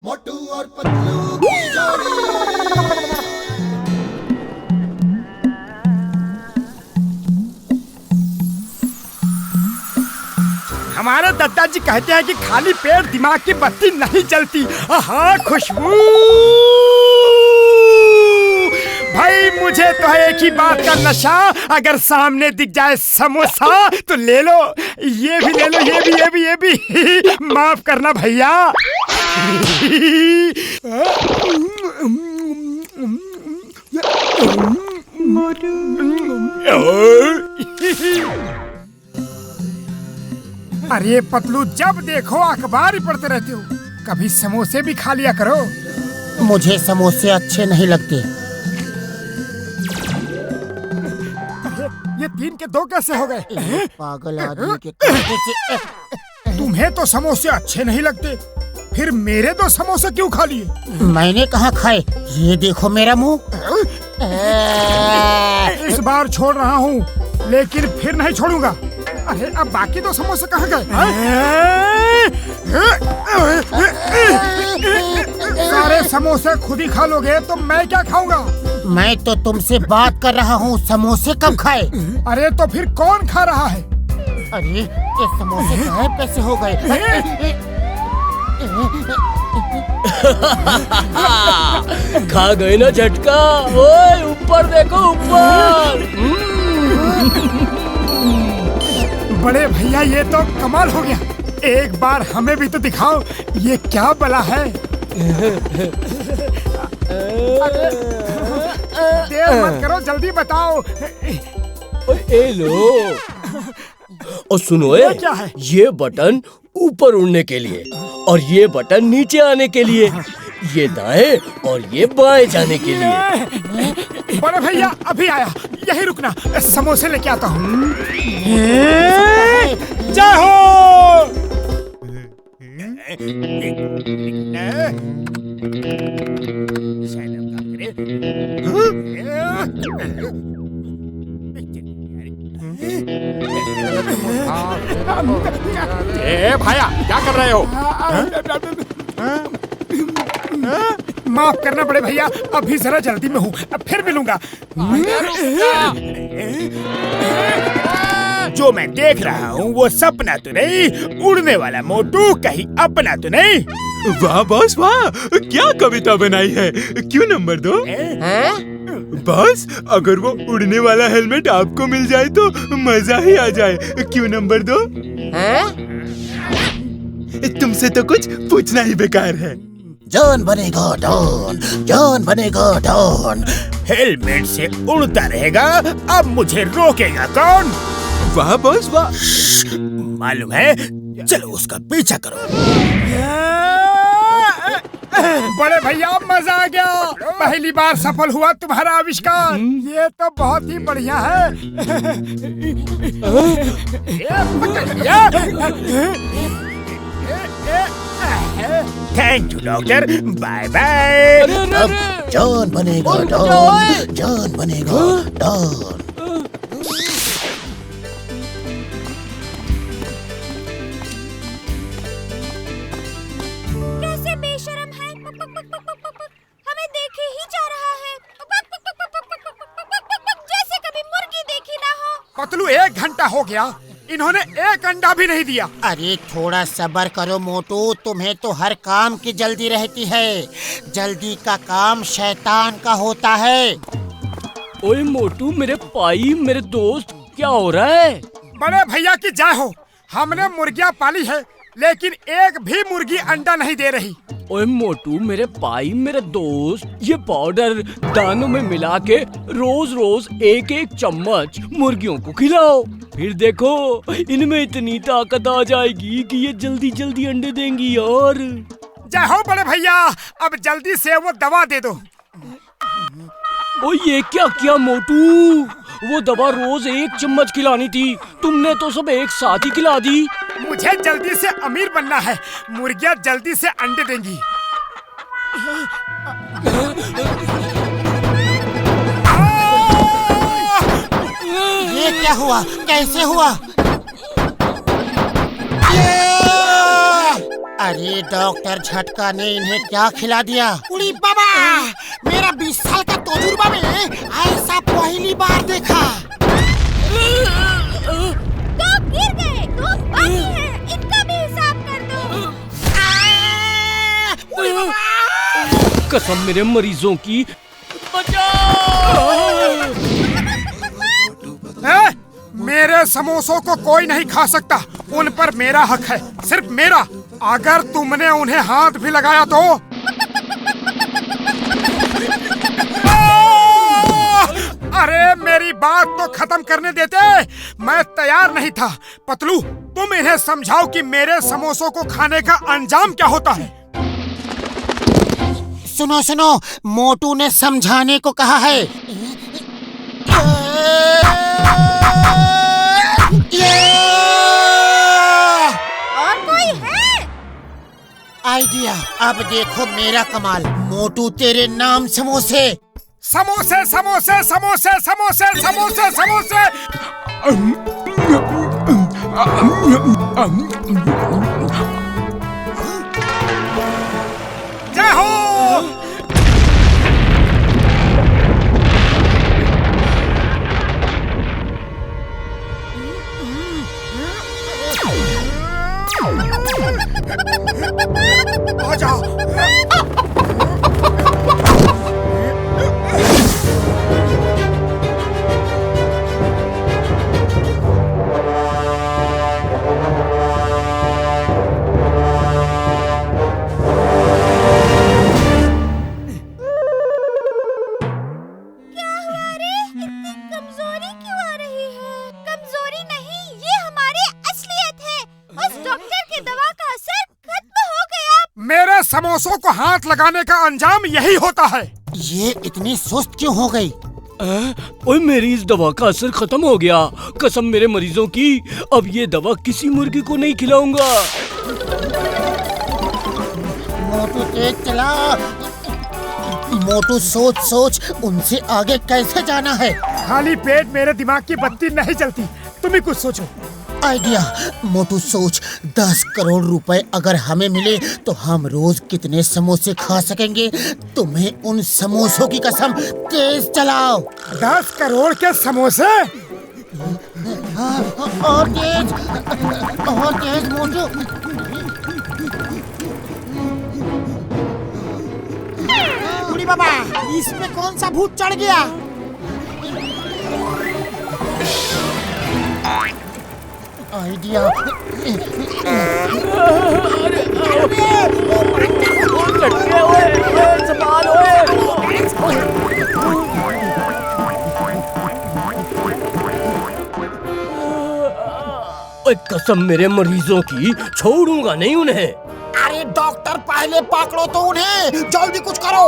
मोटू और पतलू की जोड़ी। हमारे दादाजी कहते हैं कि खाली पेट दिमाग की बत्ती नहीं जलती। हाँ, खुशबू। भाई मुझे तो है एक ही बात का नशा, अगर सामने दिख जाए समोसा तो ले लो, ये भी ले लो, ये भी माफ करना भैया। अरे पतलू, जब देखो अखबार ही पढ़ते रहते हो, कभी समोसे भी खा लिया करो। मुझे समोसे अच्छे नहीं लगते। ये 3 के 2 कैसे हो गए? पागल आदमी के कहने से। तुम्हें तो समोसे अच्छे नहीं लगते, फिर मेरे 2 समोसे क्यों खा लिए? मैंने कहाँ खाए? ये देखो मेरा मुंह। इस बार छोड़ रहा हूँ, लेकिन फिर नहीं छोड़ूंगा। अरे अब बाकी 2 समोसे कहाँ गए? सारे समोसे खुद ही खा लोगे तो मैं क्या खाऊंगा? मैं तो तुमसे बात कर रहा हूँ, समोसे कब खाए? अरे तो फिर कौन खा रहा है? अरे ये समोसे गायब कैसे हो गए? खा गए ना झटका। ओए ऊपर देखो, ऊपर। बड़े भैया ये तो कमाल हो गया, एक बार हमें भी तो दिखाओ, ये क्या बला है? देर मत करो, जल्दी बताओ। ए लो। और सुनो, ये क्या है? ये बटन ऊपर उड़ने के लिए और ये बटन नीचे आने के लिए, ये दाएं और ये बाएं जाने के लिए। बड़े भैया अभी आया, यही रुकना, समोसे लेके आता हूँ। जय हो। ए भैया, क्या कर रहे हो? माफ करना बड़े भैया, अभी जरा जल्दी में हूँ, फिर मिलूंगा। जो मैं देख रहा हूँ वो सपना तो नहीं, उड़ने वाला मोटू कहीं अपना तो नहीं? वाह बॉस वाह, क्या कविता बनाई है। क्यों नंबर 2? बॉस, अगर वो उड़ने वाला हेलमेट आपको मिल जाए तो मजा ही आ जाए। क्यों नंबर 2? तुमसे तो कुछ पूछना ही बेकार है। जॉन बनेगा डॉन, जॉन बनेगा डॉन। हेलमेट से उड़ता रहेगा, अब मुझे रोकेगा कौन? वाह बॉस वाह। मालूम है, चलो उसका पीछा करो। बड़े भैया मजा आ गया, पहली बार सफल हुआ तुम्हारा आविष्कार। ये तो बहुत ही बढ़िया है। Thank you doctor, bye bye. अब जॉन बनेगा डॉन, जॉन बनेगा डॉन। कैसे बेशरम है, हमें देखे ही जा रहा है, जैसे कभी मुर्गी देखी ना हो। पतलू, 1 घंटा हो गया, इन्होंने 1 अंडा भी नहीं दिया। अरे थोड़ा सब्र करो मोटू, तुम्हें तो हर काम की जल्दी रहती है। जल्दी का काम शैतान का होता है। ओए मोटू, मेरे भाई, मेरे दोस्त, क्या हो रहा है? बड़े भैया की जय हो, हमने मुर्गियाँ पाली है, लेकिन एक भी मुर्गी अंडा नहीं दे रही। ओए मोटू, मेरे भाई, मेरे दोस्त, ये पाउडर दानों में मिला के रोज रोज 1-1 चम्मच मुर्गियों को खिलाओ, फिर देखो इनमें इतनी ताकत आ जाएगी कि ये जल्दी जल्दी अंडे देंगी यार। जय हो बड़े भैया, अब जल्दी से वो दवा दे दो। ओ ये क्या किया मोटू? वो दवा रोज 1 चम्मच खिलानी थी, तुमने तो सब एक साथ ही खिला दी। मुझे जल्दी से अमीर बनना है, मुर्गियाँ जल्दी से अंडे देंगी। ये क्या हुआ? कैसे हुआ? अरे डॉक्टर झटका ने इन्हें क्या खिला दिया? उड़ी बाबा, मेरा 20 साल का तजुर्बा में ऐसा पहली बार देखा। दो गिर गए, दो बाकी हैं, इनका भी हिसाब कर दो। उड़ी बाबा! कसम मेरे मरीजों की, बचाओ! मेरे समोसों को कोई नहीं खा सकता, उन पर मेरा हक है, सिर्फ मेरा। अगर तुमने उन्हें हाथ भी लगाया तो अरे मेरी बात तो खत्म करने देते, मैं तैयार नहीं था। पतलू, तुम इन्हें समझाओ कि मेरे समोसों को खाने का अंजाम क्या होता है। सुनो सुनो, मोटू ने समझाने को कहा है। और कोई है? आइडिया, अब देखो मेरा कमाल। मोटू तेरे नाम समोसे। समोसे समोसे समोसे समोसे समोसे समोसे। जय हो। आ जाओ। कमजोरी क्यों आ रही है? कमजोरी नहीं, ये हमारी असलियत है। उस डॉक्टर की दवा का असर खत्म हो गया। मेरे समोसों को हाथ लगाने का अंजाम यही होता है। ये इतनी सुस्त क्यों हो गई? ओए, मेरी इस दवा का असर खत्म हो गया। कसम मेरे मरीजों की, अब ये दवा किसी मुर्गी को नहीं खिलाऊंगा। मोटू तेज चला। मोटू सोच सोच उनसे आगे कैसे जाना है। खाली पेट मेरे दिमाग की बत्ती नहीं चलती, तुम ही कुछ सोचो। आइडिया, मोटू सोच, 10 करोड़ रुपए अगर हमें मिले तो हम रोज कितने समोसे खा सकेंगे? तुम्हें उन समोसों की कसम, तेज चलाओ। 10 करोड़ के समोसे? और तेज मोटू। बुढ़ी बाबा, इसमें कौन सा भूत चढ़ गया? आइडिया, कसम मेरे मरीजों की, छोड़ूंगा नहीं उन्हें। अरे डॉक्टर, पहले पकड़ो तो उन्हें, जल्दी कुछ करो।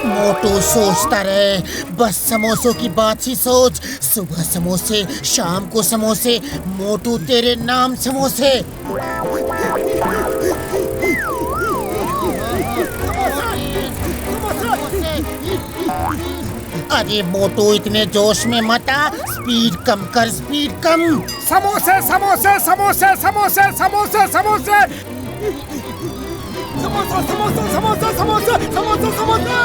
मोटू सोचता रहे, बस समोसों की बात ही सोच। सुबह समोसे, शाम को समोसे, मोटू तेरे नाम समोसे। अरे मोटू, इतने जोश में मत आ, स्पीड कम कर, स्पीड कम। समोसे समोसे समोसे समोसे समोसे समोसे समोसा समोसा समोसा समोसा समोसा समोसा।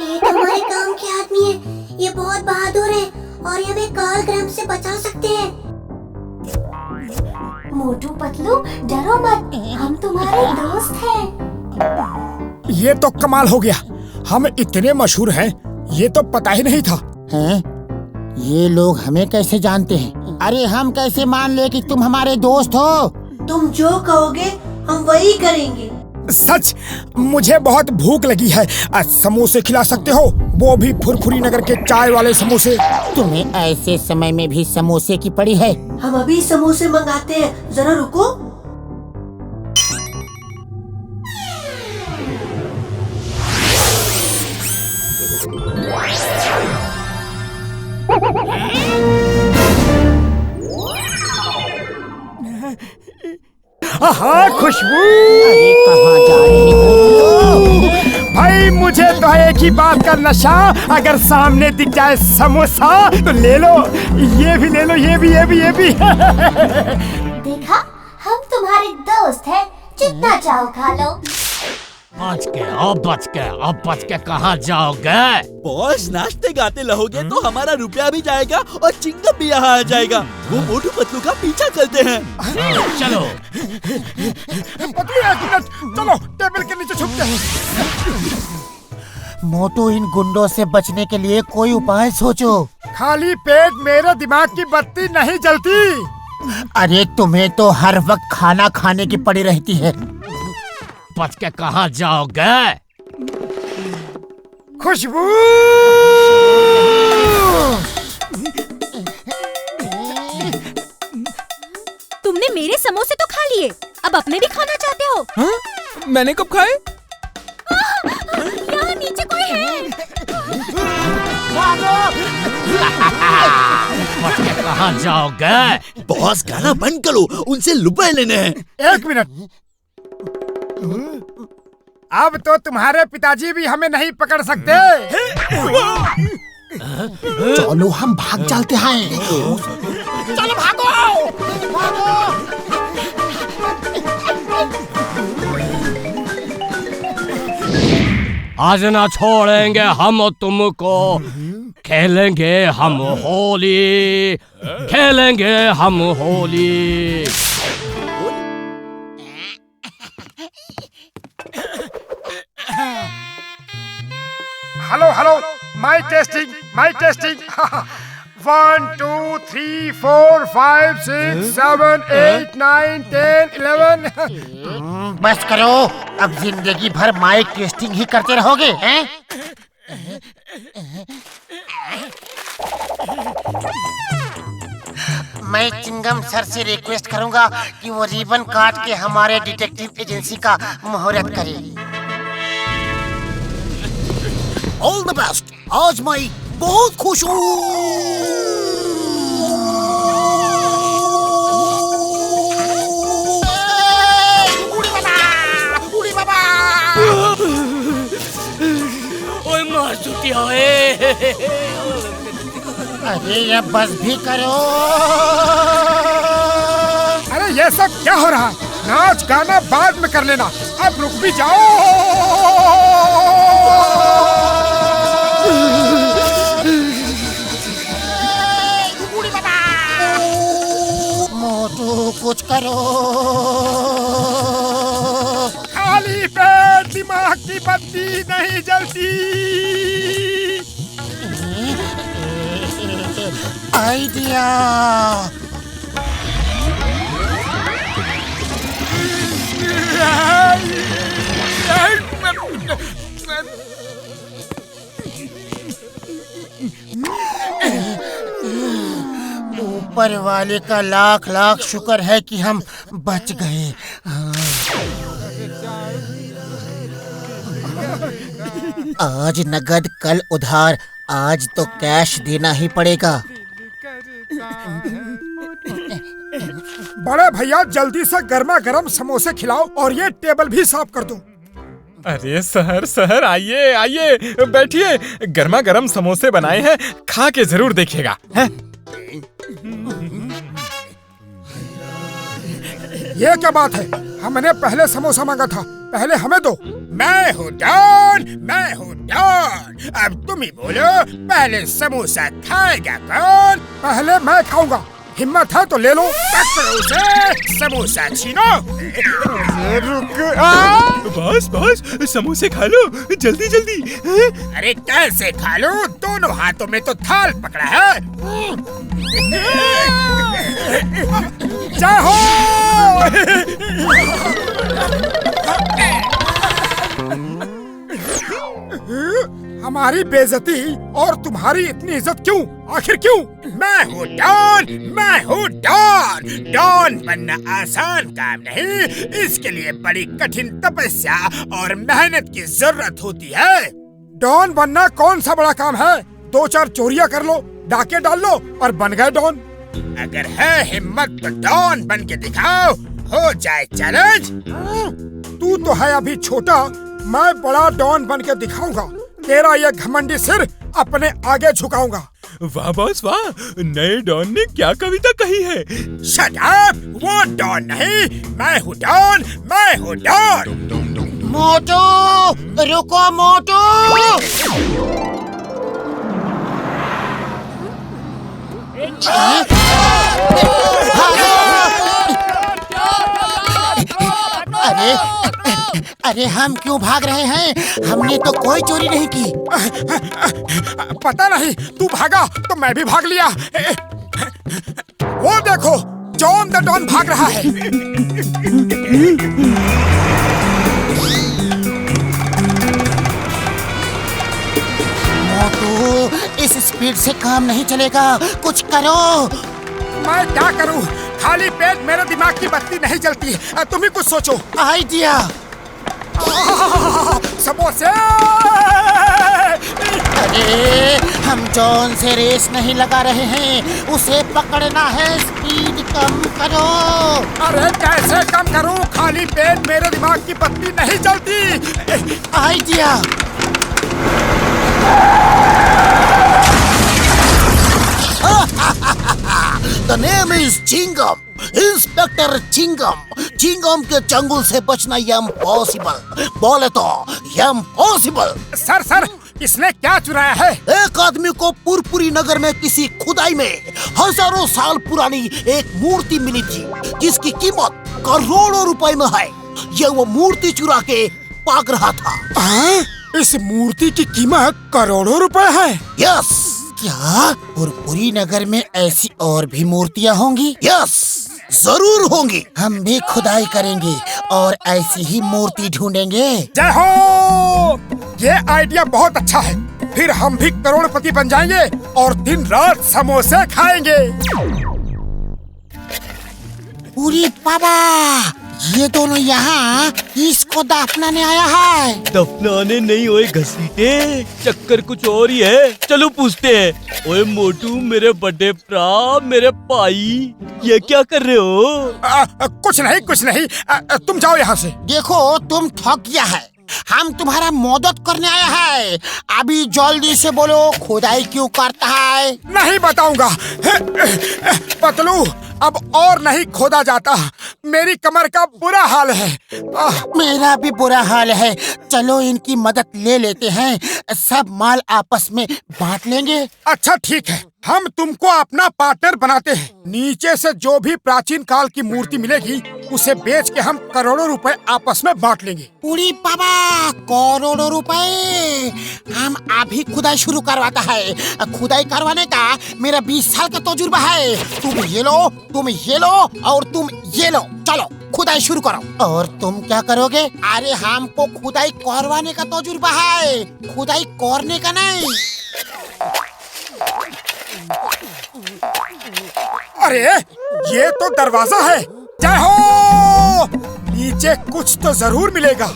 ये तुम्हारे काम के आदमी है। ये बहुत बहादुर है और ये हमें कालक्रम से बचा सकते हैं। मोटू पतलू, डरो मत, हम तुम्हारे दोस्त हैं। ये तो कमाल हो गया, हम इतने मशहूर हैं, ये तो पता ही नहीं था। हैं? ये लोग हमें कैसे जानते हैं? अरे हम कैसे मान ले कि तुम हमारे दोस्त हो? तुम जो कहोगे हम वही करेंगे। सच मुझे बहुत भूख लगी है। समोसे खिला सकते हो? वो भी फुरफुरी नगर के चाय वाले समोसे। तुम्हें ऐसे समय में भी समोसे की पड़ी है? हम अभी समोसे मंगाते हैं, जरा रुको। हाँ खुशबू। अरे कहाँ जा रही हो? भाई मुझे तो एक ही बात का नशा, अगर सामने दिख जाए समोसा तो ले लो, ये भी ले लो, ये भी ये भी ये भी। देखा, हम तुम्हारे दोस्त हैं, जितना चाहो खा लो। अब बच के कहाँ जाओगे? बॉस, नाचते गाते रहोगे तो हमारा रुपया भी जाएगा और चिंगम भी यहाँ आ जाएगा। वो मोटू पतलू का पीछा करते हैं। चलो। पतलू एक मिनट, चलो टेबल के नीचे छुपते हैं। मोटू, इन गुंडों से बचने के लिए कोई उपाय सोचो। खाली पेट मेरे दिमाग की बत्ती नहीं जलती। अरे तुम्हें तो हर वक्त खाना खाने की पड़ी रहती है। बच के कहाँ जाओगे? खुशबू। तुमने मेरे समोसे तो खा लिए, अब अपने भी खाना चाहते हो? हाँ? मैंने कब खाए? यहाँ नीचे कोई है। बच के कहाँ जाओगे? बॉस, गाना बंद करो, उनसे रुपए लेने हैं। एक मिनट, अब तो तुम्हारे पिताजी भी हमें नहीं पकड़ सकते। चलो हम भाग चलते हैं। चलो भागो। आज ना छोड़ेंगे हम तुमको, खेलेंगे हम होली, खेलेंगे हम Holi. Hello hello, mike testing, mike testing. 1 2 3 4 5 6 7 8 9 10 11। बस करो, अब जिंदगी भर माइक टेस्टिंग ही करते रहोगे, हैं? मैं चिंगम सर से रिक्वेस्ट करूंगा कि वो रिबन काट के हमारे डिटेक्टिव एजेंसी का मुहूर्त करे। All the best. आज मैं बहुत खुश हूँ। ओए मार चुकी है। अरे ये बस भी करो। अरे ये सब क्या हो रहा है? नाच गाना बाद में कर लेना, अब रुक भी जाओ। मोटू कुछ करो। खाली पेट दिमाग की बत्ती नहीं जलती। आइडिया। ऊपर वाले का लाख लाख शुक्र है कि हम बच गए। आज नगद कल उधार, आज तो कैश देना ही पड़ेगा। बड़े भैया जल्दी से गर्मा गर्म समोसे खिलाओ और ये टेबल भी साफ कर दो। अरे सर आइए आइए, बैठिए। गर्मा गर्म समोसे बनाए हैं, खा के जरूर देखिएगा। हैं? ये क्या बात है? हमने पहले समोसा मांगा था, पहले हमें दो। मैं हूँ डॉन, मैं हूँ डॉन। अब तुम ही बोलो, पहले समोसा खाएगा कौन? पहले मैं खाऊंगा। हिम्मत है तो ले लो। पकड़ो उसे, समोसा छीनो। बॉस समोसे खा लो, जल्दी जल्दी। अरे कैसे खा लो? दोनों हाथों में तो थाल पकड़ा है। जय हो। हमारी बेइज्जती और तुम्हारी इतनी इज्जत क्यों? आखिर क्यों? मैं हूँ डॉन, मैं हूँ डॉन। डॉन बनना आसान काम नहीं, इसके लिए बड़ी कठिन तपस्या और मेहनत की जरूरत होती है। डॉन बनना कौन सा बड़ा काम है? 2-4 चोरियां कर लो, डाके डाल लो और बन गए डॉन। अगर है हिम्मत तो डॉन बन के दिखाओ, हो जाए चैलेंज। तू तो है अभी छोटा, मैं बड़ा डॉन बन के दिखाऊंगा। तेरा ये घमंडी सिर अपने आगे झुकाऊंगा। वाह बॉस वाह, नए डॉन ने क्या कविता कही है? शट अप, वो डॉन नहीं, मैं हूँ डॉन, मैं हूँ डॉन। मोटू रुको, मोटू। अरे अरे हम क्यों भाग रहे हैं? हमने तो कोई चोरी नहीं की। पता नहीं, तू भागा तो मैं भी भाग लिया। वो देखो, जॉन द डॉन भाग रहा है। मोटू, इस स्पीड से काम नहीं चलेगा, कुछ करो। मैं क्या करूं? खाली पेट मेरे दिमाग की बत्ती नहीं जलती। तुम ही कुछ सोचो। आइडिया। समोसे। अरे हम जॉन से रेस नहीं लगा रहे हैं, उसे पकड़ना है। स्पीड कम करो। अरे कैसे कम करूं? खाली पेट मेरे दिमाग की बत्ती नहीं जलती। Idea. The name is Chingam, inspector Chingam. Chingam के चंगुल से बचना इम्पॉसिबल, बोले तो इम्पॉसिबल। सर, इसने क्या चुराया है? एक आदमी को पुरपुरी नगर में किसी खुदाई में हजारों साल पुरानी एक मूर्ति मिली थी, जिसकी कीमत करोड़ों रुपए में है। ये वो मूर्ति चुरा के भाग रहा था। इस मूर्ति की कीमत करोड़ों रुपए है? यस। क्या पुरपुरी नगर में ऐसी और भी मूर्तियाँ होंगी? यस, जरूर होंगी। हम भी खुदाई करेंगे और ऐसी ही मूर्ति ढूंढेंगे। जय हो! ये आइडिया बहुत अच्छा है। फिर हम भी करोड़पति बन जाएंगे और दिन रात समोसे खाएंगे। पूरी बाबा, ये दोनों यहाँ इसको दफनाने आया है। दफनाने नहीं, ओए घसीटे, चक्कर कुछ और ही है। चलो पूछते हैं। ओए मोटू, मेरे बड़े भरा, मेरे भाई, ये क्या कर रहे हो? कुछ नहीं। तुम जाओ यहाँ से। देखो, तुम ठग गया है। हम तुम्हारा मदद करने आया है। अभी जल्दी से बोलो, खुदाई क्यों करता है? नहीं बताऊंगा। पतलू, अब और नहीं खोदा जाता। मेरी कमर का बुरा हाल है। मेरा भी बुरा हाल है। चलो इनकी मदद ले लेते हैं, सब माल आपस में बांट लेंगे। अच्छा ठीक है, हम तुमको अपना पार्टनर बनाते हैं। नीचे से जो भी प्राचीन काल की मूर्ति मिलेगी, उसे बेच के हम करोड़ों रुपए आपस में बांट लेंगे। पूरी बाबा, करोड़ों रुपए! हम अभी खुदाई शुरू करवाता है। खुदाई करवाने का मेरा 20 साल का तजुर्बा है। तुम ये लो, तुम ये लो और तुम ये लो। चलो खुदाई शुरू करो। और तुम क्या करोगे? अरे हमको खुदाई करवाने का तजुर्बा है, खुदाई करने का नहीं। अरे ये तो दरवाजा है। जय हो! नीचे कुछ तो जरूर मिलेगा।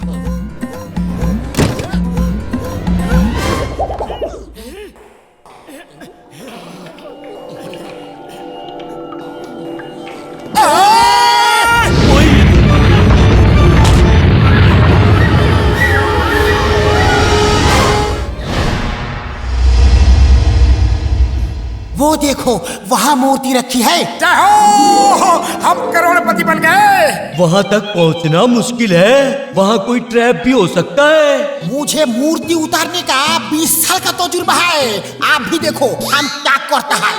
वो देखो, वहाँ मूर्ति रखी है। जय हो! हम करोड़पति बन गए। वहाँ तक पहुँचना मुश्किल है, वहाँ कोई ट्रैप भी हो सकता है। मुझे मूर्ति उतारने का 20 साल का तजुर्बा है। आप भी देखो हम क्या करता है।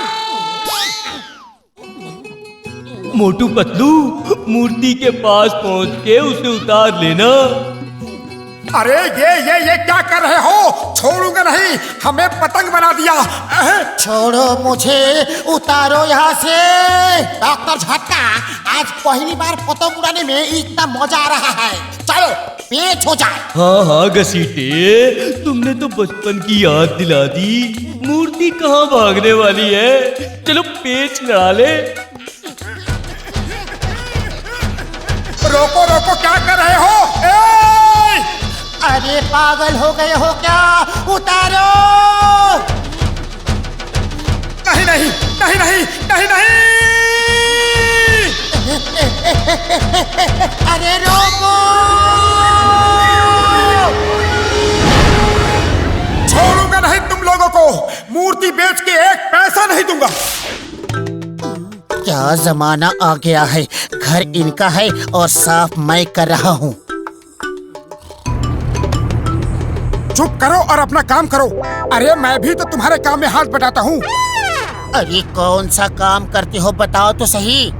मोटू पतलू, मूर्ति के पास पहुँच के उसे उतार लेना। अरे ये क्या कर रहे हो? छोड़ूंगा नहीं, हमें पतंग बना दिया। छोड़ो मुझे, उतारो यहाँ से। डॉक्टर झटका, आज पहली बार पतंग उड़ाने में इतना मजा आ रहा है। चलो पेच हो जाए। हाँ हाँ घसीटे, तुमने तो बचपन की याद दिला दी। मूर्ति कहाँ भागने वाली है, चलो पेच लड़ा ले। रोको रोको, क्या कर रहे हो? ए! अरे पागल हो गए हो क्या? उतारो। नहीं नहीं नहीं नहीं नहीं नहीं। अरे रोको। छोड़ूंगा नहीं तुम लोगों को, मूर्ति बेच के एक पैसा नहीं दूंगा। क्या जमाना आ गया है, घर इनका है और साफ मैं कर रहा हूँ। चुप करो और अपना काम करो। अरे मैं भी तो तुम्हारे काम में हाथ बटाता हूँ। अरे कौन सा काम करते हो बताओ तो सही।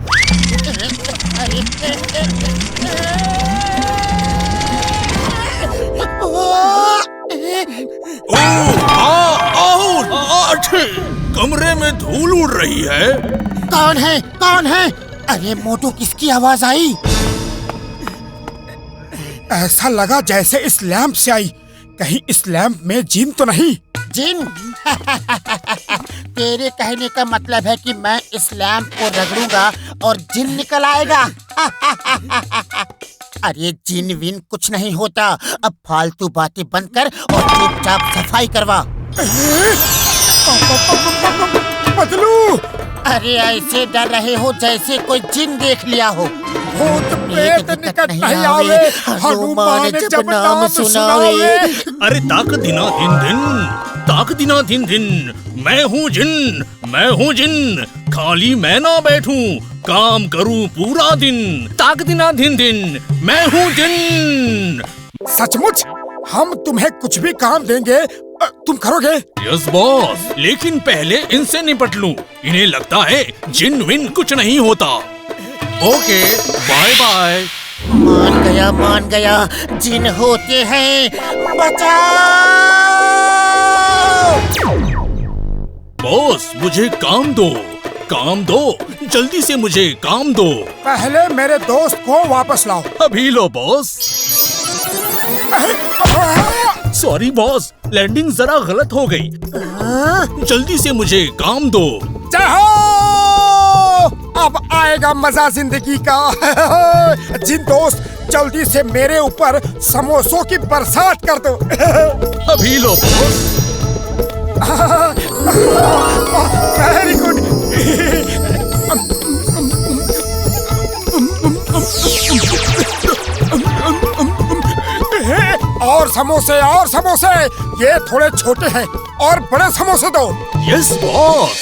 कमरे में धूल उड़ रही है। कौन है? कौन है? अरे मोटू, किसकी आवाज आई? ऐसा लगा जैसे इस लैंप से आई। कहीं इस लैंप में जिन तो नहीं? जिन? तेरे कहने का मतलब है कि मैं इस लैंप को रगड़ूंगा और जिन निकल आएगा। अरे जिन विन कुछ नहीं होता। अब फालतू बातें बंद कर और चुपचाप सफाई करवा। बदलू, अरे ऐसे डर रहे हो जैसे कोई जिन देख लिया हो। भूत प्रेत निकट नहीं आवे, हनुमान जब नाम सुनावे। अरे ताक दिना दिन दिन, ताक दिना दिन दिन। मैं हूँ जिन, मैं हूँ जिन। खाली मैं ना बैठूं, काम करूं पूरा दिन। ताक दिना दिन दिन, मैं हूँ जिन। सचमुच? हम तुम्हें कुछ भी काम देंगे, तुम करोगे? यस बॉस, लेकिन पहले इनसे निपट लूं। इन्हें लगता है जिन विन कुछ नहीं होता। Okay, bye bye. मान गया, जिन होते हैं। बचाओ! बॉस, मुझे काम दो, काम दो, जल्दी से मुझे काम दो। पहले मेरे दोस्त को वापस लाओ। अभी लो बॉस। सॉरी बॉस, लैंडिंग जरा गलत हो गई। जल्दी से मुझे काम दो। चाहो, अब आएगा मजा जिंदगी का। जिन दोस्त, जल्दी से मेरे ऊपर समोसों की बरसात कर दो। अभी लो बॉस। Very good. और समोसे, और समोसे। ये थोड़े छोटे हैं, और बड़े समोसे दो। Yes boss.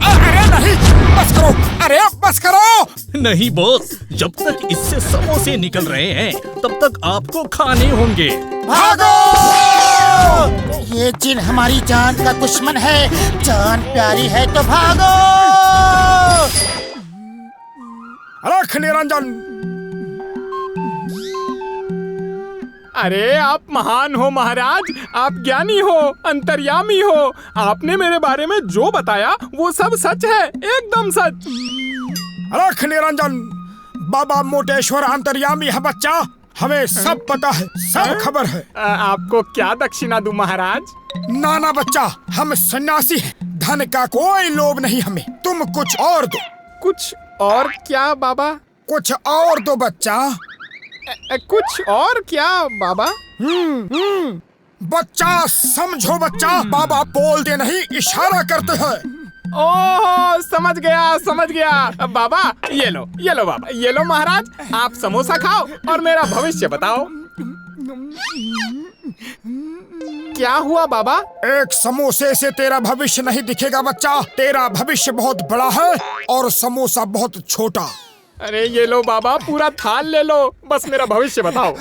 अरे नहीं, बस करो। अरे बस करो। नहीं बॉस, जब तक इससे समोसे निकल रहे हैं तब तक आपको खाने होंगे। भागो! ये जिन हमारी जान का दुश्मन है। जान प्यारी है तो भागो। रख निरंजन। अरे आप महान हो महाराज, आप ज्ञानी हो, अंतर्यामी हो। आपने मेरे बारे में जो बताया वो सब सच है, एकदम सच। रख निरंजन। बाबा मोटेश्वर अंतर्यामी है बच्चा, हमें सब पता है, सब खबर है। आपको क्या दक्षिणा दूं महाराज? नाना बच्चा, हम सन्यासी हैं, धन का कोई लोभ नहीं हमें। तुम कुछ और दो। कुछ और क्या बाबा? कुछ और दो बच्चा। कुछ और क्या बाबा? बच्चा समझो बच्चा, बाबा बोलते नहीं, इशारा करते हैं। ओह, समझ गया समझ गया। बाबा ये लो बाबा, ये लो महाराज, आप समोसा खाओ और मेरा भविष्य बताओ। क्या हुआ बाबा? एक समोसे से तेरा भविष्य नहीं दिखेगा बच्चा। तेरा भविष्य बहुत बड़ा है और समोसा बहुत छोटा। अरे ये लो बाबा, पूरा थाल ले लो, बस मेरा भविष्य बताओ।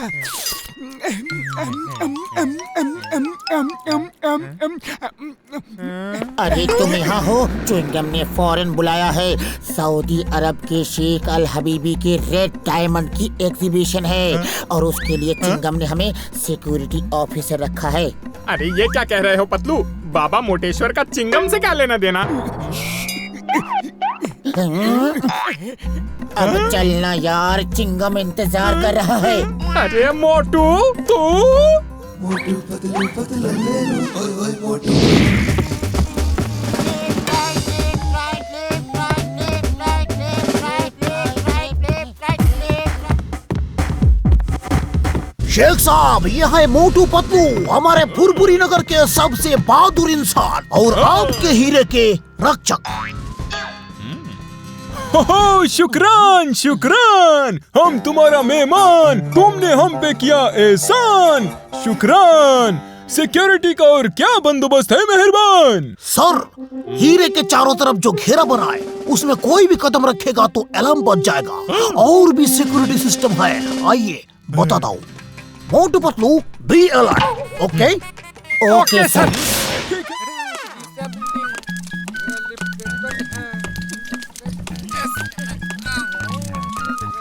अरे तुम यहाँ हो? च्युइंगम ने फौरन बुलाया है। सऊदी अरब के शेख अल हबीबी के रेड डायमंड की एग्जीबिशन है और उसके लिए च्युइंगम ने हमें सिक्योरिटी ऑफिसर रखा है। अरे ये क्या कह रहे हो पतलू? बाबा मोटेश्वर का चिंगम से क्या लेना देना? अब चलना यार, चिंगम इंतजार कर रहा है। अरे मोटू तू मोटू पतलू पतलू ले लो, ओए ओए मोटू। शेख साहब, यह है मोटू पतलू, हमारे फुरपुरी नगर के सबसे बहादुर इंसान और आपके हीरे के रक्षक। हो शुक्रान शुक्रान, हम तुम्हारा मेहमान, तुमने हम पे किया एहसान। शुक्रान। सिक्योरिटी का और क्या बंदोबस्त है मेहरबान? सर, हीरे के चारों तरफ जो घेरा बना है उसमें कोई भी कदम रखेगा तो अलार्म बज जाएगा और भी सिक्योरिटी सिस्टम है। आइए बताता हूँ। Motu Patlu be alert. Okay okay sir.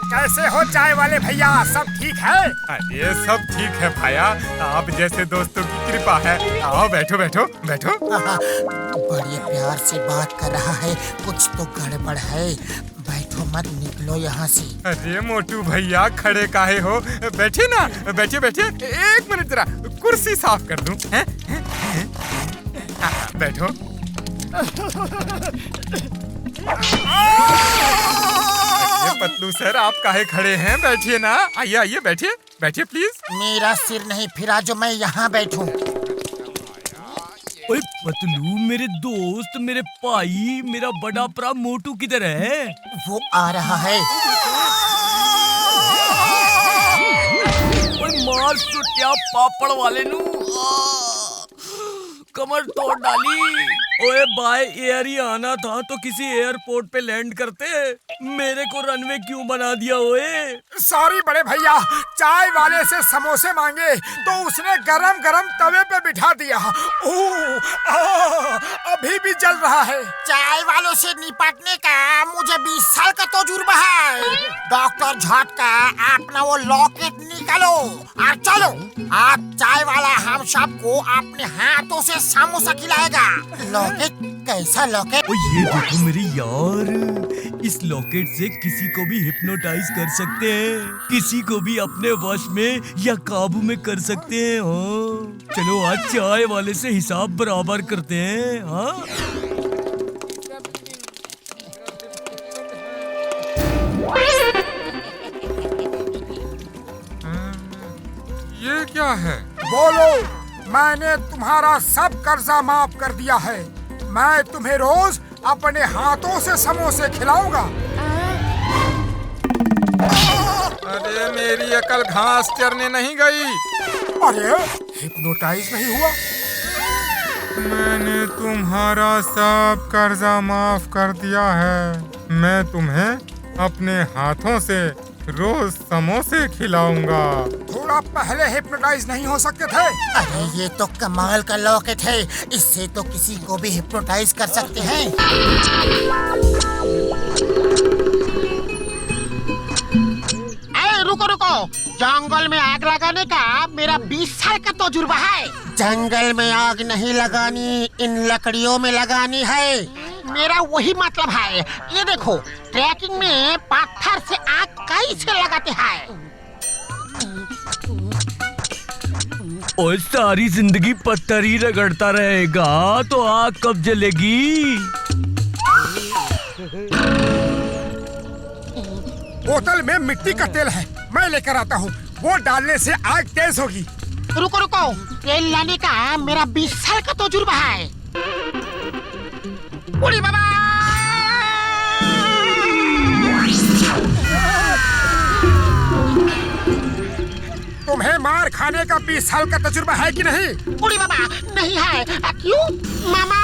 कैसे हो चाय वाले भैया, सब ठीक है? ये सब ठीक है भाया, आप जैसे दोस्तों की कृपा है। आओ बैठो बैठो बैठो। बड़े प्यार से बात कर रहा है, कुछ तो गड़बड़ है। बैठो मत, निकलो यहाँ से। अरे मोटू भैया खड़े काहे हो? बैठे ना, बैठे बैठे। एक मिनट जरा कुर्सी साफ कर दूं। बैठो। पतलू सर, आप काहे खड़े हैं? बैठिए ना, आइए आइए बैठिए बैठिए प्लीज। मेरा सिर नहीं फिरा जो मैं यहाँ बैठूं। ओए पतलू मेरे दोस्त, मेरे भाई, मेरा बड़ा भरा मोटू किधर है? वो आ रहा है। ओए मार चुटिया पापड़ वाले नू, कमर तोड़ डाली। ओए बाय एयर ही आना था तो किसी एयरपोर्ट पे लैंड करते, मेरे को रनवे क्यों बना दिया? ओए सॉरी बड़े भैया, चाय वाले से समोसे मांगे तो उसने गरम गरम तवे पे बिठा दिया। अभी भी जल रहा है। चाय वालों से निपटने का मुझे 20 साल का तजुर्बा है। डॉक्टर झटका, अपना वो लॉकेट निकालो और चलो। आज चाय वाला हम सबको अपने हाथों से समोसा खिलाएगा। लॉकेट? कैसा लॉकेट? ओ ये देखो मेरे यार, इस लॉकेट से किसी को भी हिप्नोटाइज कर सकते हैं, किसी को भी अपने वश में या काबू में कर सकते हैं। हाँ चलो आज चाय वाले से हिसाब बराबर करते हैं। हाँ ये क्या है? बोलो, मैंने तुम्हारा सब कर्जा माफ कर दिया है। मैं तुम्हें रोज अपने हाथों से समोसे खिलाऊंगा। अरे मेरी अकल घास चरने नहीं गई। अरे हिप्नोटाइज नहीं हुआ? मैंने तुम्हारा सब कर्जा माफ कर दिया है। मैं तुम्हें अपने हाथों से रोज समोसे खिलाऊंगा। थोड़ा पहले हिप्नोटाइज नहीं हो सकते थे? अरे ये तो कमाल का लॉकेट है, इससे तो किसी को भी हिप्नोटाइज कर सकते हैं। रुको रुको, जंगल में आग लगाने का मेरा 20 साल का तजुर्बा है। जंगल में आग नहीं लगानी, इन लकड़ियों में लगानी है। मेरा वही मतलब है। ये देखो, ट्रैकिंग में पत्थर से आग कैसे लगाते हैं। और सारी जिंदगी पत्थर ही रगड़ता रहेगा तो आग कब जलेगी? बोतल में मिट्टी का तेल है, मैं लेकर आता हूँ। वो डालने से आग तेज होगी। रुको रुको, तेल लाने का मेरा 20 साल का तजुर्बा है। उड़ी बाबा! तुम्हें मार खाने का 20 साल का तजुर्बा है कि नहीं? उड़ी बाबा, नहीं है। क्यों? मामा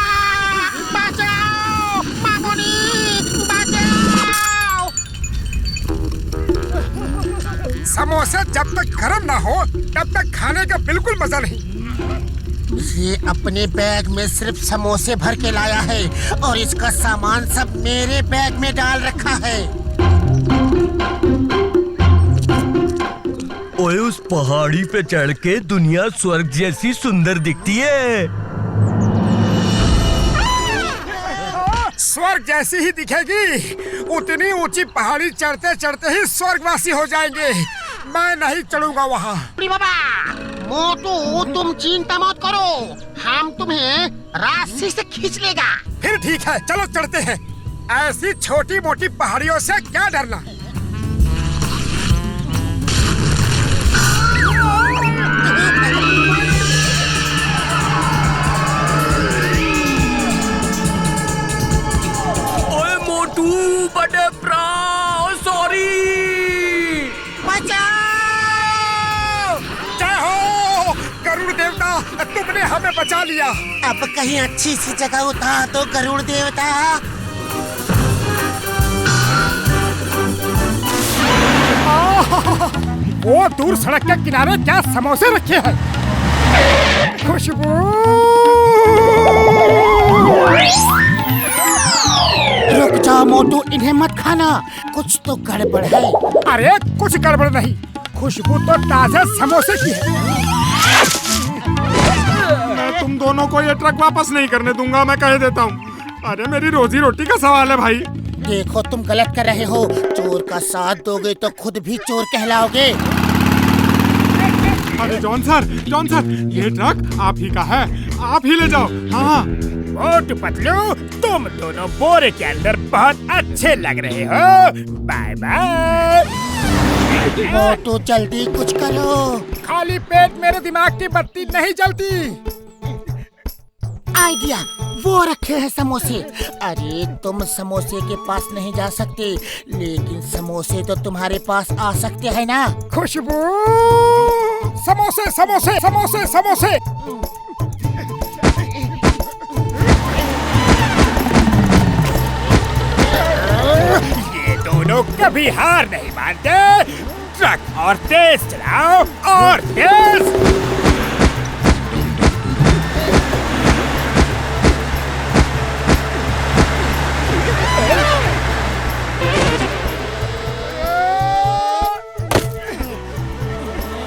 बचाओ, मामोनी बचाओ। समोसे जब तक गर्म ना हो तब तक खाने का बिल्कुल मजा नहीं। ये अपने बैग में सिर्फ समोसे भर के लाया है और इसका सामान सब मेरे बैग में डाल रखा है। ओए उस पहाड़ी पे चढ़ के दुनिया स्वर्ग जैसी सुंदर दिखती है। स्वर्ग जैसी ही दिखेगी। उतनी ऊंची पहाड़ी चढ़ते चढ़ते ही स्वर्गवासी हो जाएंगे। मैं नहीं चढ़ूंगा वहाँ। बाबा मोटू, तुम चिंता मत करो, हम तुम्हें रस्सी से खींच लेगा। फिर ठीक है, चलो चढ़ते हैं। ऐसी छोटी मोटी पहाड़ियों से क्या डरना। ओए मोटू, बड़े प्राण, सॉरी। जय हो गरुड़ देवता, तुमने हमें बचा लिया। अब कहीं अच्छी सी जगह उतार दो गरुड़ देवता। वो दूर सड़क के किनारे क्या समोसे रखे हैं। खुशबू। रुक जाओ मोटू, इन्हें मत खाना, कुछ तो गड़बड़ है। अरे कुछ गड़बड़ नहीं, खुशबू तो ताजे समोसे की है। मैं तुम दोनों को ये ट्रक वापस नहीं करने दूंगा, मैं कह देता हूँ। अरे मेरी रोजी रोटी का सवाल है भाई। देखो तुम गलत कर रहे हो, चोर का साथ दोगे तो खुद भी चोर कहलाओगे। अरे जॉन सर, ये ट्रक आप ही का है, आप ही ले जाओ। हाँ मोटू पतलू, तुम दोनों बोरे के अंदर बहुत अच्छे लग रहे हो। Bye bye. मोटू जल्दी कुछ करो। खाली पेट मेरे दिमाग की बत्ती नहीं जलती। आइडिया, वो रखे हैं समोसे। अरे तुम समोसे के पास नहीं जा सकते, लेकिन समोसे तो तुम्हारे पास आ सकते हैं ना। खुशबू, समोसे समोसे समोसे समोसे। ये दोनों कभी हार नहीं मानते। ट्रक और तेज चलाओ, और तेज।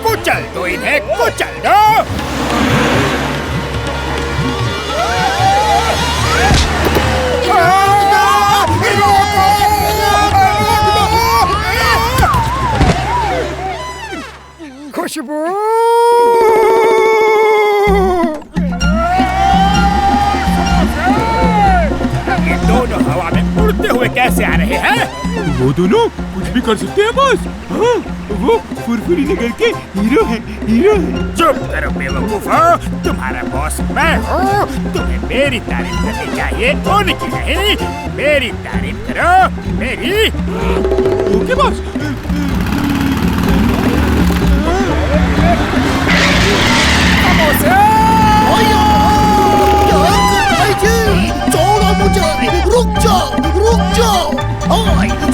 कुचल दो इन्हें, कुचल दो। खुशबू, ये दोनों हवा में उड़ते हुए कैसे आ रहे हैं? वो दोनों कुछ भी कर सकते हैं बॉस। हाँ, वो फुरफुरी नगर के हीरो है। चुप करो बेवकूफो, तुम्हारा बॉस मैं हूँ। तुम्हें मेरी तारीफ करनी चाहिए, उनकी नहीं। मेरी तारीफ करो, मेरी। Okay boss. छोड़ो मुझे, रुक जाओ।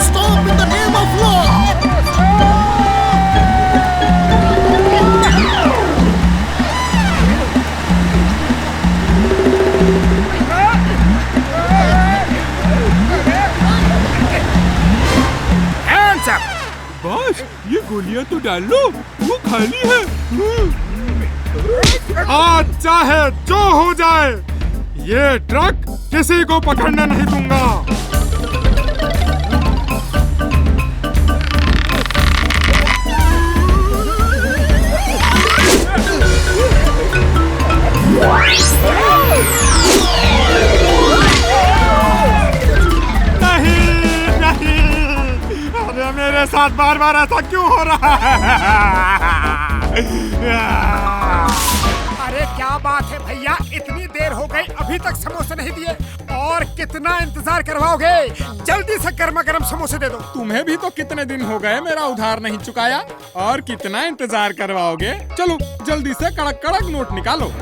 Stop in the name of law. Boss, ये गोलियां तो डाल लो, वो खाली है। आज चाहे जो हो जाए, ये ट्रक किसी को पकड़ने नहीं दूंगा। मेरे साथ बार बार ऐसा क्यों हो रहा है? अरे क्या बात है भैया, इतनी देर हो गई, अभी तक समोसे नहीं दिए। और कितना इंतजार करवाओगे? जल्दी से गर्मा गर्म समोसे दे दो। तुम्हें भी तो कितने दिन हो गए मेरा उधार नहीं चुकाया, और कितना इंतजार करवाओगे? चलो जल्दी से कड़क कड़क नोट निकालो।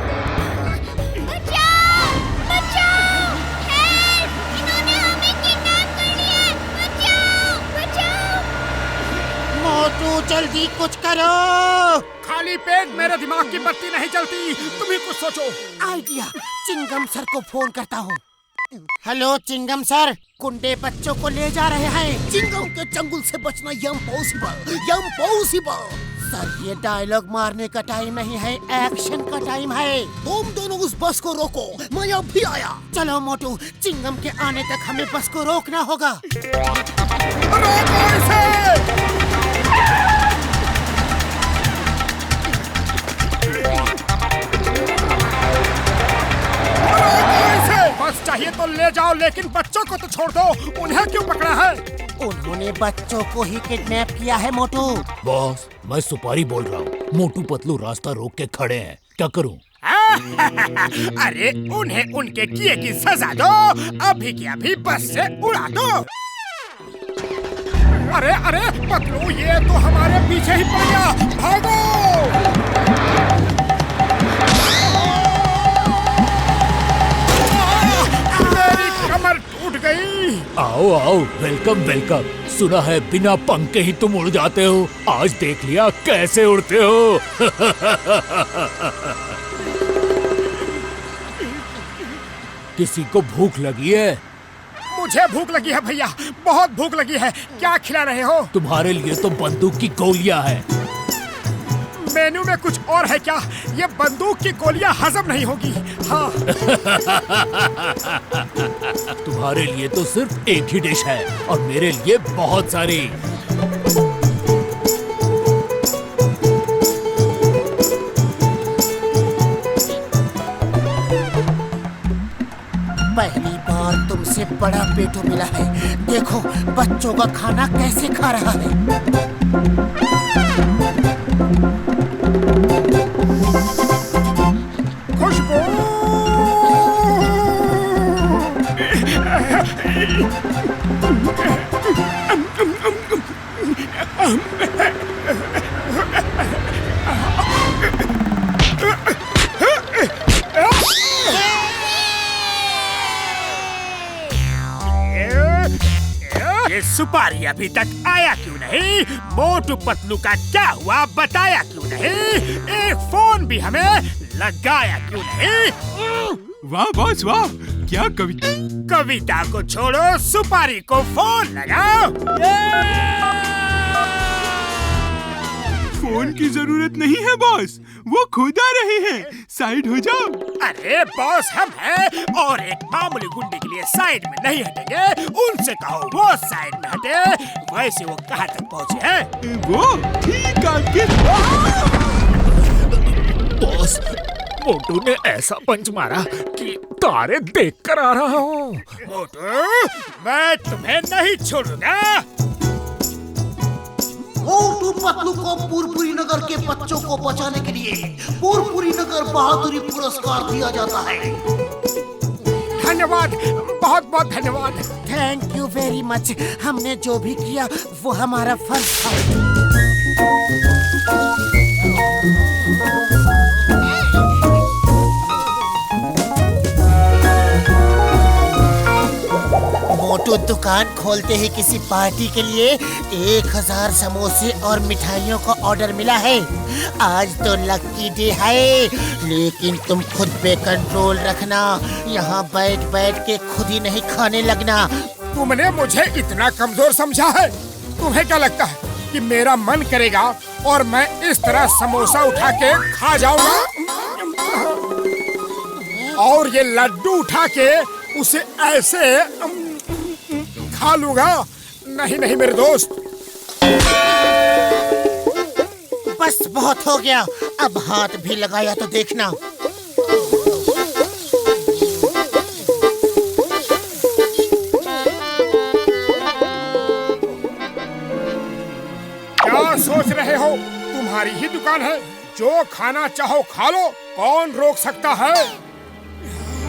मोटू जल्दी कुछ करो। खाली पेट मेरे दिमाग की बत्ती नहीं चलती। तुम ही कुछ सोचो। आइडिया, चिंगम सर को फोन करता हूँ। हेलो चिंगम सर, गुंडे बच्चों को ले जा रहे हैं। चिंगम के चंगुल से बचना इम्पॉसिबल। सर ये डायलॉग मारने का टाइम नहीं है, एक्शन का टाइम है। तुम दोनों उस बस को रोको, मैं अब भी आया। चलो मोटू, चिंगम के आने तक हमें बस को रोकना होगा। रोको इसे! बस चाहिए तो ले जाओ, लेकिन बच्चों को तो छोड़ दो। उन्हें क्यों पकड़ा है? उन्होंने बच्चों को ही किडनैप किया है मोटू। बॉस, मैं सुपारी बोल रहा हूँ। मोटू पतलू रास्ता रोक के खड़े हैं, क्या करूँ? अरे उन्हें उनके किए की सजा दो, अभी की अभी बस से उड़ा दो। अरे अरे पतलू, ये तो हमारे पीछे ही पड़ गया, भागो! कमर टूट गई। आओ आओ, वेलकम। सुना है बिना पंख के ही तुम उड़ जाते हो। आज देख लिया कैसे उड़ते हो। किसी को भूख लगी है? मुझे भूख लगी है भैया, बहुत भूख लगी है। क्या खिला रहे हो? तुम्हारे लिए तो बंदूक की गोलियां हैं। मेन्यू में कुछ और है क्या? ये बंदूक की गोलियां हजम नहीं होगी। हाँ। तुम्हारे लिए तो सिर्फ एक ही डिश है और मेरे लिए बहुत सारी। पहली बार तुमसे बड़ा पेटू मिला है। देखो बच्चों का खाना कैसे खा रहा है। खुशबू! ये सुपारी अभी तक आया क्यों नहीं? मोटू पतलू का क्या हुआ बताया क्यों नहीं? एक फोन भी हमें लगाया क्यों नहीं? वाह बॉस वाह, क्या कविता को छोड़ो, सुपारी को फोन लगाओ। फोन की जरूरत नहीं है बॉस, वो खुद आ रहे हैं। साइड हो जाओ। अरे बॉस हम हैं और एक मामूली गुंडे के लिए साइड में नहीं हटेंगे। उनसे कहो वो साइड में हटे। वैसे वो कहाँ तक पहुँचे हैं? वो ठीक आपके। बॉस, मोटू ने ऐसा पंच मारा कि तारे देखकर आ रहा हूँ। मोटू, मैं तुम्हें नहीं छोड़ूंगा। मोटू पतलू को पुरपुरी नगर के बच्चों को बचाने के लिए पुरपुरी नगर बहादुरी पुरस्कार दिया जाता है। धन्यवाद, बहुत बहुत धन्यवाद। Thank you very much. हमने जो भी किया वो हमारा फर्ज था। मोटू दुकान खोलते ही किसी पार्टी के लिए 1000 समोसे और मिठाइयों का ऑर्डर मिला है। आज तो लकी डे है, लेकिन तुम खुद पे कंट्रोल रखना। यहाँ बैठ बैठ के खुद ही नहीं खाने लगना। तुमने मुझे इतना कमजोर समझा है? तुम्हें क्या लगता है कि मेरा मन करेगा और मैं इस तरह समोसा उठा के खा जाऊंगा? और ये लड्डू उठा के उसे ऐसे खा लूंगा? नहीं नहीं मेरे दोस्त। बस बहुत हो गया, अब हाथ भी लगाया तो देखना। क्या सोच रहे हो? तुम्हारी ही दुकान है, जो खाना चाहो खा लो, कौन रोक सकता है?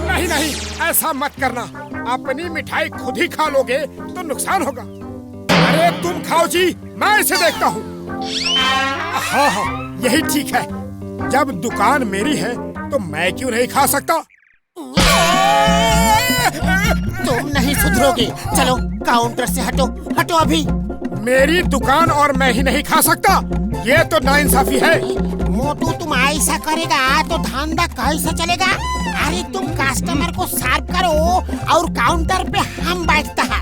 नहीं नहीं, ऐसा मत करना। अपनी मिठाई खुद ही खा लोगे तो नुकसान होगा। अरे तुम खाओ जी, मैं इसे देखता हूँ। हाँ हाँ, यही ठीक है। जब दुकान मेरी है तो मैं क्यों नहीं खा सकता? तुम नहीं सुधरोगे। चलो काउंटर से हटो, हटो अभी। मेरी दुकान और मैं ही नहीं खा सकता? ये तो नाइंसाफी है। मोटू तुम ऐसा करेगा तो धंधा कैसे चलेगा? अरे तुम कस्टमर को सर्व करो और काउंटर पे हम बैठता है।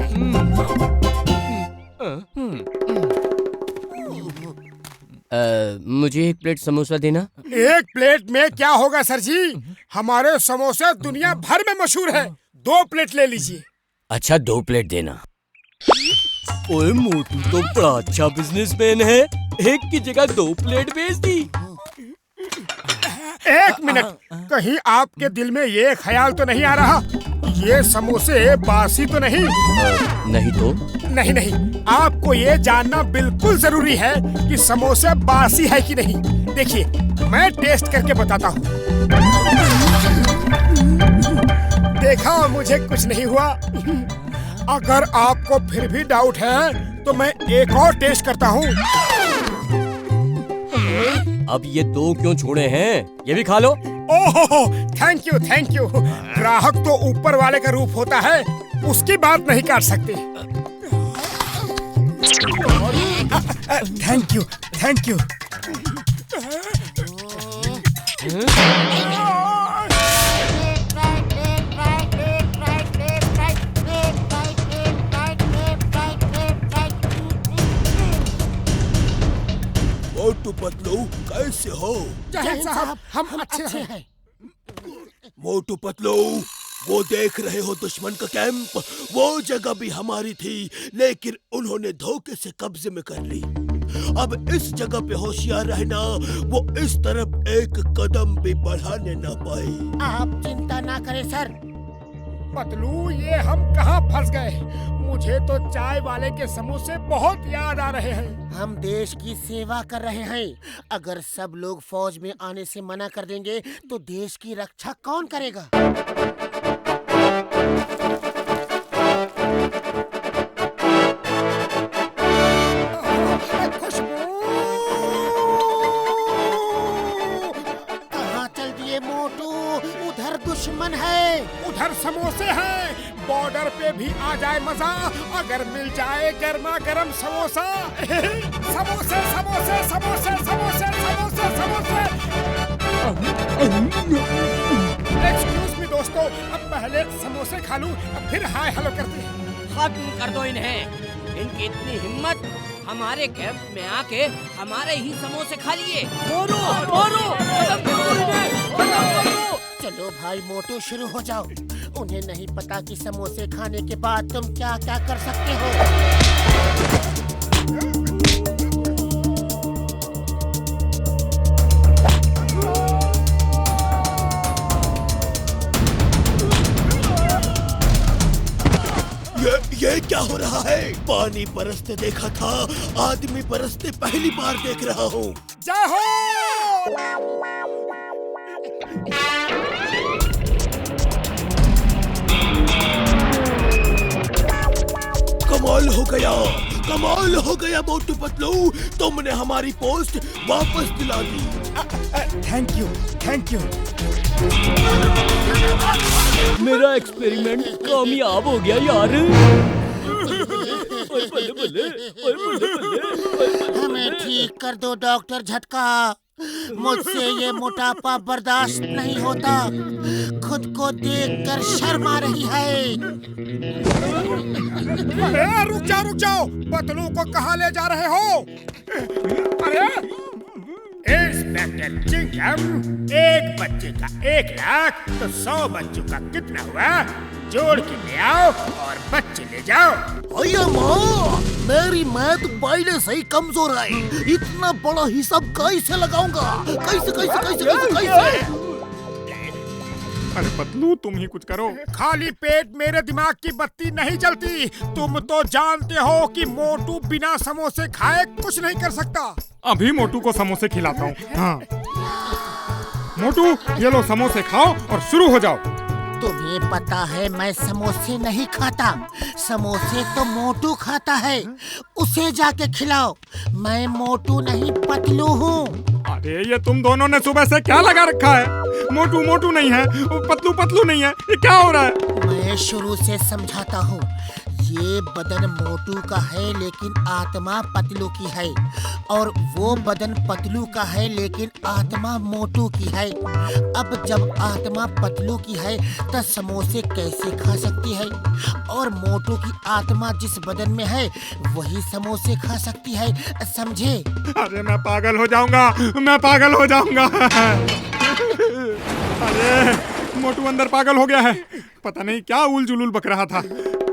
मुझे 1 प्लेट समोसा देना। 1 प्लेट में क्या होगा सर जी? हमारे समोसे दुनिया भर में मशहूर है। 2 प्लेट ले लीजिए। अच्छा 2 प्लेट देना। ओए मोटू तो बड़ा अच्छा बिजनेसमैन है, 1 की जगह 2 प्लेट बेच दी। 1 मिनट, कहीं आपके दिल में ये ख्याल तो नहीं आ रहा ये समोसे बासी तो नहीं? नहीं तो? नहीं, आपको ये जानना बिल्कुल जरूरी है कि समोसे बासी है कि नहीं। देखिए मैं टेस्ट करके बताता हूँ। देखा, मुझे कुछ नहीं हुआ। अगर आपको फिर भी डाउट है तो मैं एक और टेस्ट करता हूँ। अब ये 2 क्यों छोड़े हैं? ये भी खा लो। ओहो, थैंक यू। ग्राहक तो ऊपर वाले का रूप होता है, उसकी बात नहीं काट सकते। Thank you. मोटू पतलू कैसे हो? जय साहब, हम अच्छे हैं। मोटू पतलू, वो देख रहे हो दुश्मन का कैंप? वो जगह भी हमारी थी, लेकिन उन्होंने धोखे से कब्जे में कर ली। अब इस जगह पे होशियार रहना, वो इस तरफ एक कदम भी बढ़ाने ना पाए। आप चिंता ना करें सर। पतलू, ये हम कहाँ फंस गए? मुझे तो चाय वाले के समोसे बहुत याद आ रहे हैं। हम देश की सेवा कर रहे हैं। अगर सब लोग फौज में आने से मना कर देंगे तो देश की रक्षा कौन करेगा? कहाँ चल दिए मोटू? उधर दुश्मन है, उधर समोसे हैं। बॉर्डर पे भी आ जाए मजा अगर मिल जाए गर्मा गर्म समोसा। समोसे समोसे समोसे समोसे समोसे समोसे। एक्सक्यूज मी दोस्तों, अब पहले समोसे खा लूं, अब फिर हाय हेलो करते हैं। खत्म कर दो इन्हें। इनकी इतनी हिम्मत, हमारे कैंप में आके हमारे ही समोसे खा लिए। चलो भाई मोटू, शुरू हो जाओ। उन्हें नहीं पता कि समोसे खाने के बाद तुम क्या क्या कर सकते हो। ये क्या हो रहा है? पानी बरसते देखा था, आदमी बरसते पहली बार देख रहा हूँ। जय हो। कमाल हो गया मोटू पतलू, तुमने हमारी पोस्ट वापस दिला दी। Thank you. मेरा एक्सपेरिमेंट कामयाब हो गया यार। हमें ठीक कर दो डॉक्टर झटका। मुझसे ये मोटापा बर्दाश्त नहीं होता। खुद को देखकर शर्म आ रही है। रुक जाओ, पतलू को कहाँ ले जा रहे हो? अरे इंस्पेक्टर चिंगम, एक बच्चे का 1 लाख तो 100 बच्चों का कितना हुआ? जोड़ के ले आओ और बच्चे ले जाओ। भैया माँ, मेरी मैथ पहले से ही कमजोर है, इतना बड़ा हिसाब कैसे लगाऊंगा? कैसे? अरे पतलू, तुम ही कुछ करो। खाली पेट मेरे दिमाग की बत्ती नहीं जलती। तुम तो जानते हो कि मोटू बिना समोसे खाए कुछ नहीं कर सकता। अभी मोटू को समोसे खिलाता हूँ। हाँ मोटू, ये लो समोसे खाओ और शुरू हो जाओ। तुम्हें पता है मैं समोसे नहीं खाता। समोसे तो मोटू खाता है, उसे जाके खिलाओ। मैं मोटू नहीं पतलू हूँ। अरे ये तुम दोनों ने सुबह से क्या लगा रखा है? मोटू मोटू नहीं है, पतलू पतलू नहीं है, ये क्या हो रहा है? मैं शुरू से समझाता हूँ, ये बदन मोटू का है लेकिन आत्मा पतलू की है, और वो बदन पतलू का है लेकिन आत्मा मोटू की है। अब जब आत्मा पतलू की है तो समोसे कैसे खा सकती है? और मोटू की आत्मा जिस बदन में है वही समोसे खा सकती है, समझे? अरे मैं पागल हो जाऊंगा, मैं पागल हो जाऊंगा। अरे मोटू अंदर पागल हो गया है, पता नहीं क्या उल जुलूल बक रहा था,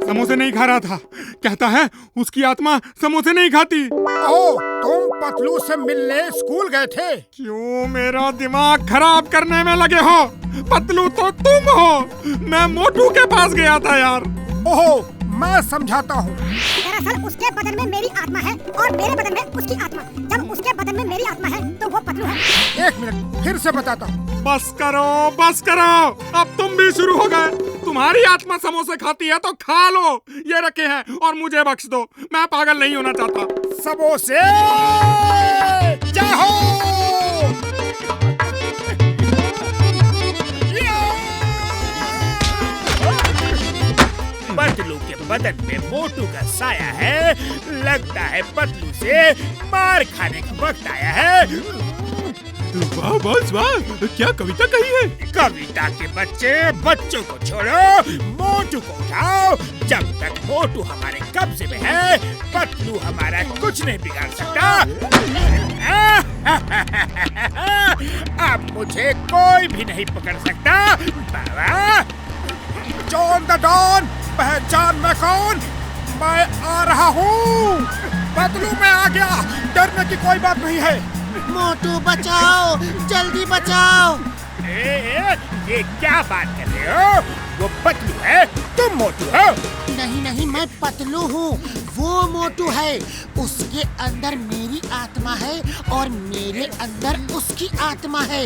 समोसे नहीं खा रहा था। कहता है उसकी आत्मा समोसे नहीं खाती। ओ, तुम पतलू से मिलने स्कूल गए थे? क्यों मेरा दिमाग खराब करने में लगे हो? पतलू तो तुम हो, मैं मोटू के पास गया था यार। ओहो, मैं समझाता हूँ। दरअसल उसके बदन में मेरी आत्मा है और मेरे बदन में उसकी आत्मा। जब उसके बदन में मेरी आत्मा है तो वो पतलू है। 1 मिनट, फिर से बताता हूँ। बस करो, बस करो, अब तुम भी शुरू हो गए। तुम्हारी आत्मा समोसे खाती है तो खा लो, ये रखे हैं, और मुझे बख्श दो, मैं पागल नहीं होना चाहता। समोसे जाओ। पतलू के बदन में मोटू का साया है, लगता है पतलू से मार खाने का वक्त आया है। वाह बॉस वाह, क्या कविता कही है? कविता के बच्चे बच्चों को छोड़ो, मोटू को उठाओ। जब तक मोटू हमारे कब्जे में है पतलू हमारा कुछ नहीं बिगाड़ सकता। अब मुझे कोई भी नहीं पकड़ सकता। बाबा जॉन द डॉन, पहचान मैं कौन? मैं आ रहा हूँ। पतलू मैं आ गया, डरने की कोई बात नहीं है। मोटू बचाओ, जल्दी बचाओ। ये क्या बात कर रहे हो? वो पतलू है, तुम मोटू हो। नहीं नहीं, मैं पतलू हूँ, वो मोटू है। उसके अंदर मेरी आत्मा है और मेरे अंदर उसकी आत्मा है।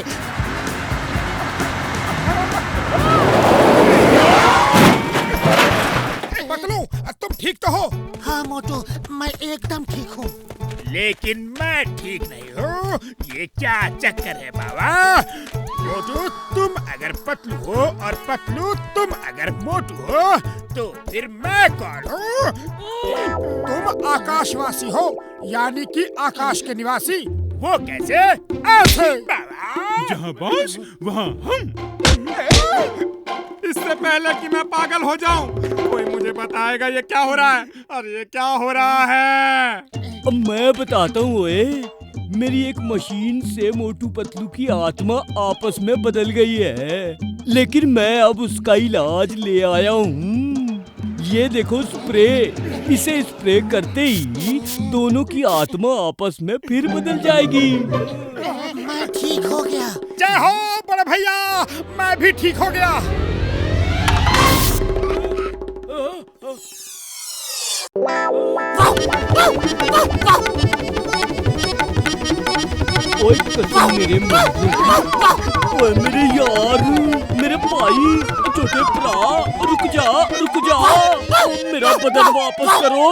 पतलू, तुम ठीक तो हो? हाँ मोटू, मैं एकदम ठीक हूँ। लेकिन मैं ठीक नहीं हूँ। ये क्या चक्कर है बाबा? मोटू तुम अगर पतलू हो और पतलू तुम अगर मोटू हो तो फिर मैं कौन हूँ? तुम आकाशवासी हो, यानी कि आकाश के निवासी। वो कैसे? ऐसे बाबा। जहाँ बॉस वहाँ हम। इससे पहले कि मैं पागल हो जाऊं, कोई मुझे बताएगा ये क्या हो रहा है? अरे ये क्या हो रहा है? अब मैं बताता हूँ। मेरी एक मशीन से मोटू पतलू की आत्मा आपस में बदल गई है, लेकिन मैं अब उसका इलाज ले आया हूँ। ये देखो स्प्रे, इसे स्प्रे करते ही दोनों की आत्मा आपस में फिर बदल जाएगी। मैं ठीक हो गया। जय हो बड़े भैया, मैं भी ठीक हो गया। ओए कसम मेरे ओए मेरे यार, मेरे भाई, छोटे भरा, रुक जा, मेरा बदन वापस करो।